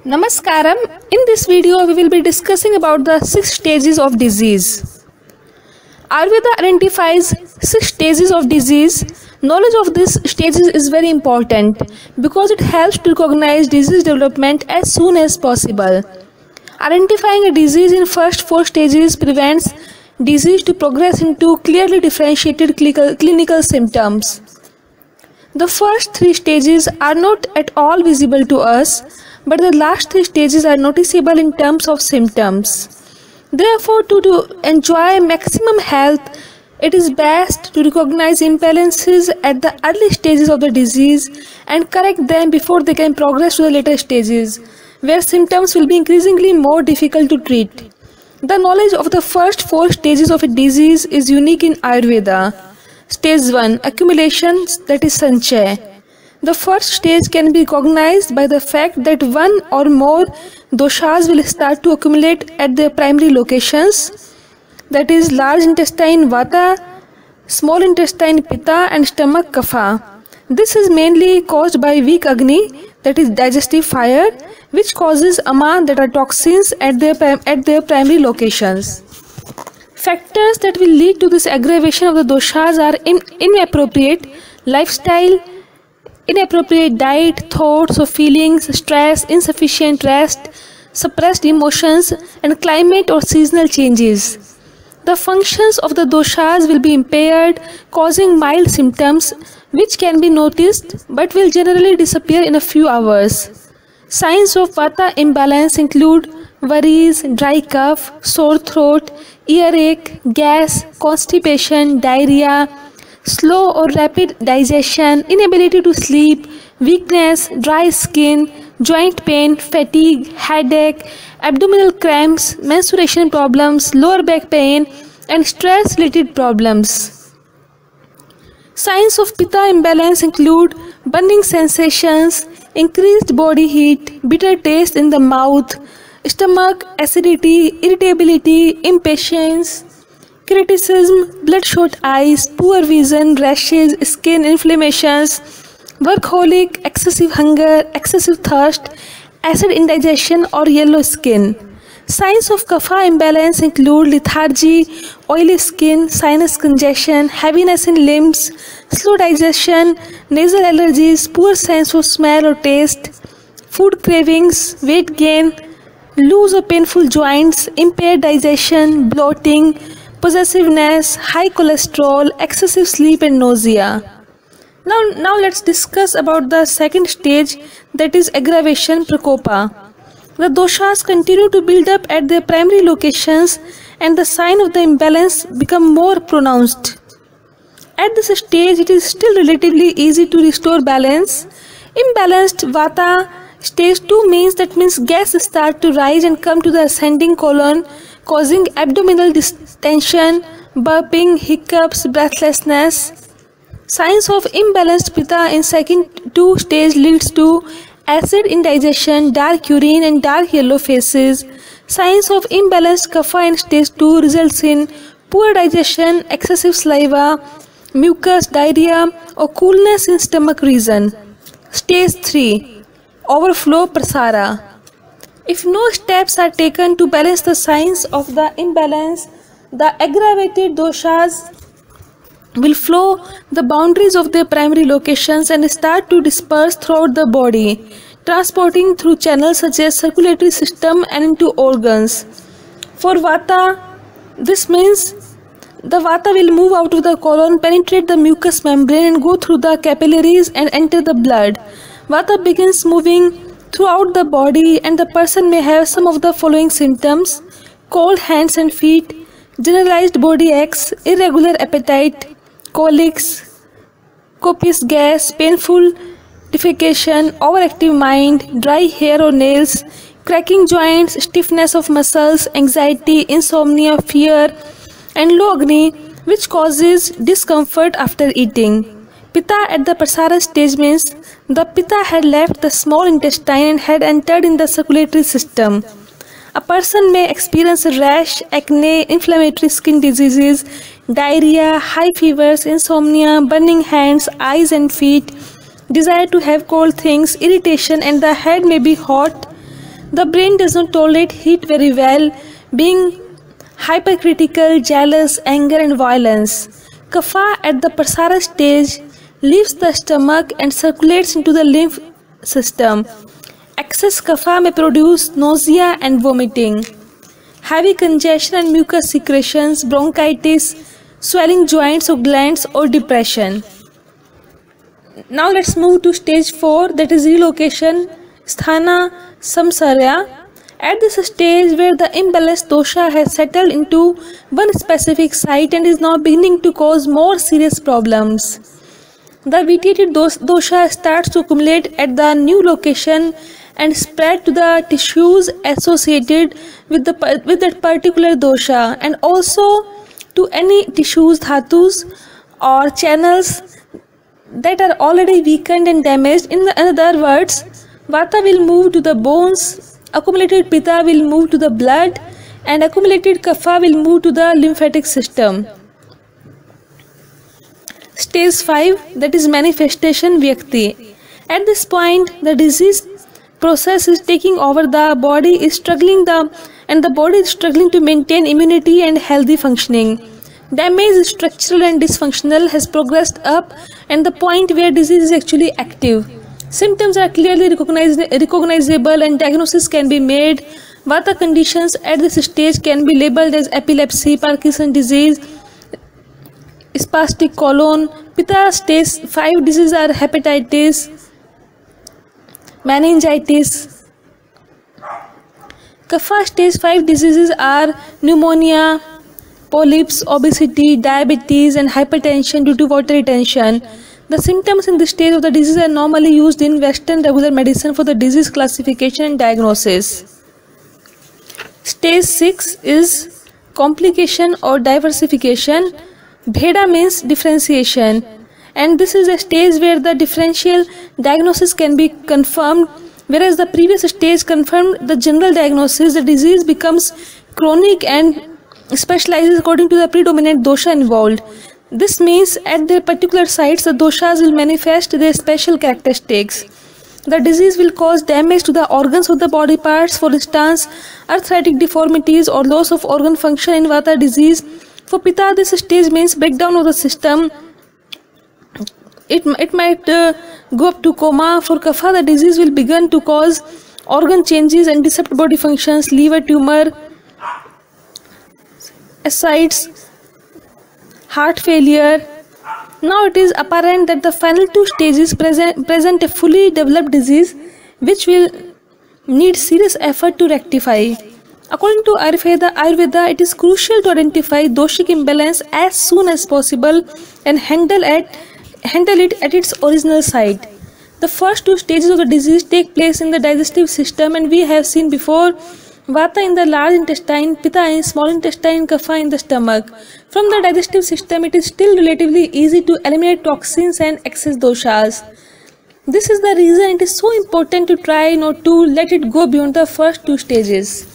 Namaskaram. In this video, we will be discussing about the 6 stages of disease. Ayurveda identifies 6 stages of disease. Knowledge of these stages is very important because it helps to recognize disease development as soon as possible. Identifying a disease in first 4 stages prevents disease to progress into clearly differentiated clinical symptoms. The first 3 stages are not at all visible to us, but the last 3 stages are noticeable in terms of symptoms. Therefore, to enjoy maximum health, it is best to recognize imbalances at the early stages of the disease and correct them before they can progress to the later stages, where symptoms will be increasingly more difficult to treat. The knowledge of the first 4 stages of a disease is unique in Ayurveda. Stage 1. Accumulation, that is Sanchay. The first stage can be recognized by the fact that one or more doshas will start to accumulate at their primary locations, that is large intestine Vata, small intestine Pitta and stomach Kapha. This is mainly caused by weak Agni, that is digestive fire, which causes ama, that are toxins at their primary locations. Factors that will lead to this aggravation of the doshas are inappropriate lifestyle, inappropriate diet, thoughts or feelings, stress, insufficient rest, suppressed emotions, and climate or seasonal changes. The functions of the doshas will be impaired, causing mild symptoms which can be noticed but will generally disappear in a few hours. Signs of Vata imbalance include worries, dry cough, sore throat, earache, gas, constipation, diarrhea, slow or rapid digestion, inability to sleep, weakness, dry skin, joint pain, fatigue, headache, abdominal cramps, menstruation problems, lower back pain, and stress-related problems. Signs of Pitta imbalance include burning sensations, increased body heat, bitter taste in the mouth, stomach acidity, irritability, impatience, criticism, bloodshot eyes, poor vision, rashes, skin inflammations, workaholic, excessive hunger, excessive thirst, acid indigestion or yellow skin. Signs of Kapha imbalance include lethargy, oily skin, sinus congestion, heaviness in limbs, slow digestion, nasal allergies, poor sense of smell or taste, food cravings, weight gain, loose or painful joints, impaired digestion, bloating, possessiveness, high cholesterol, excessive sleep and nausea. Now let's discuss about the second stage, that is aggravation, prakopa. The doshas continue to build up at their primary locations and the sign of the imbalance become more pronounced. At this stage, it is still relatively easy to restore balance. Imbalanced Vata stage 2 means gas start to rise and come to the ascending colon, causing abdominal distension, burping, hiccups, breathlessness. Signs of imbalanced Pitta in second 2 stage leads to acid indigestion, dark urine and dark yellow faces. Signs of imbalanced Kapha in stage 2 results in poor digestion, excessive saliva, mucus, diarrhea or coolness in stomach region. Stage 3. Overflow prasara. If no steps are taken to balance the signs of the imbalance, the aggravated doshas will flow the boundaries of their primary locations and start to disperse throughout the body, transporting through channels such as circulatory system and into organs. For Vata, this means the Vata will move out of the colon, penetrate the mucous membrane and go through the capillaries and enter the blood. Vata begins moving throughout the body and the person may have some of the following symptoms: cold hands and feet, generalized body aches, irregular appetite, colics, copious gas, painful defecation, overactive mind, dry hair or nails, cracking joints, stiffness of muscles, anxiety, insomnia, fear, and low Agni, which causes discomfort after eating. Pitta at the prasara stage means the Pitta had left the small intestine and had entered in the circulatory system. A person may experience a rash, acne, inflammatory skin diseases, diarrhea, high fevers, insomnia, burning hands, eyes and feet, desire to have cold things, irritation and the head may be hot, The brain does not tolerate heat very well, being hypercritical, jealous, anger and violence. Kapha at the Prasara stage leaves the stomach and circulates into the lymph system. Excess kapha may produce nausea and vomiting, heavy congestion and mucus secretions, bronchitis, swelling joints or glands, or depression. Now let's move to stage 4, that is relocation, sthana samsarya. At this stage where the imbalanced dosha has settled into one specific site and is now beginning to cause more serious problems. The vitiated dosha starts to accumulate at the new location and spread to the tissues associated with that particular dosha, and also to any tissues, dhatus or channels that are already weakened and damaged. In other words, vata will move to the bones, accumulated pitta will move to the blood, and accumulated kapha will move to the lymphatic system. Stage 5, that is manifestation vyakti. At this point, the disease process is taking over. The body is struggling to maintain immunity and healthy functioning. Damage is structural and dysfunctional has progressed up and the point where disease is actually active. Symptoms are clearly recognizable and diagnosis can be made. Vata conditions at this stage can be labeled as epilepsy, Parkinson's disease, spastic colon. Pitta stage 5 diseases are hepatitis, meningitis. Kapha stage 5 diseases are pneumonia, polyps, obesity, diabetes and hypertension due to water retention. The symptoms in this stage of the disease are normally used in Western regular medicine for the disease classification and diagnosis. Stage 6 is complication or diversification. Bheda means differentiation, and this is a stage where the differential diagnosis can be confirmed, whereas the previous stage confirmed the general diagnosis. The disease becomes chronic and specializes according to the predominant dosha involved. This means at their particular sites the doshas will manifest their special characteristics. The disease will cause damage to the organs of the body parts, for instance arthritic deformities or loss of organ function in vata disease. For pitta, this stage means breakdown of the system. It might go up to coma. For kapha, the disease will begin to cause organ changes and disrupt body functions, liver tumor, ascites, heart failure. Now it is apparent that the final two stages present a fully developed disease which will need serious effort to rectify. According to Ayurveda, it is crucial to identify doshic imbalance as soon as possible and handle it at its original site. The first two stages of the disease take place in the digestive system, and we have seen before vata in the large intestine, pitta in small intestine, kapha in the stomach. From the digestive system, it is still relatively easy to eliminate toxins and excess doshas. This is the reason it is so important to try not to let it go beyond the first two stages.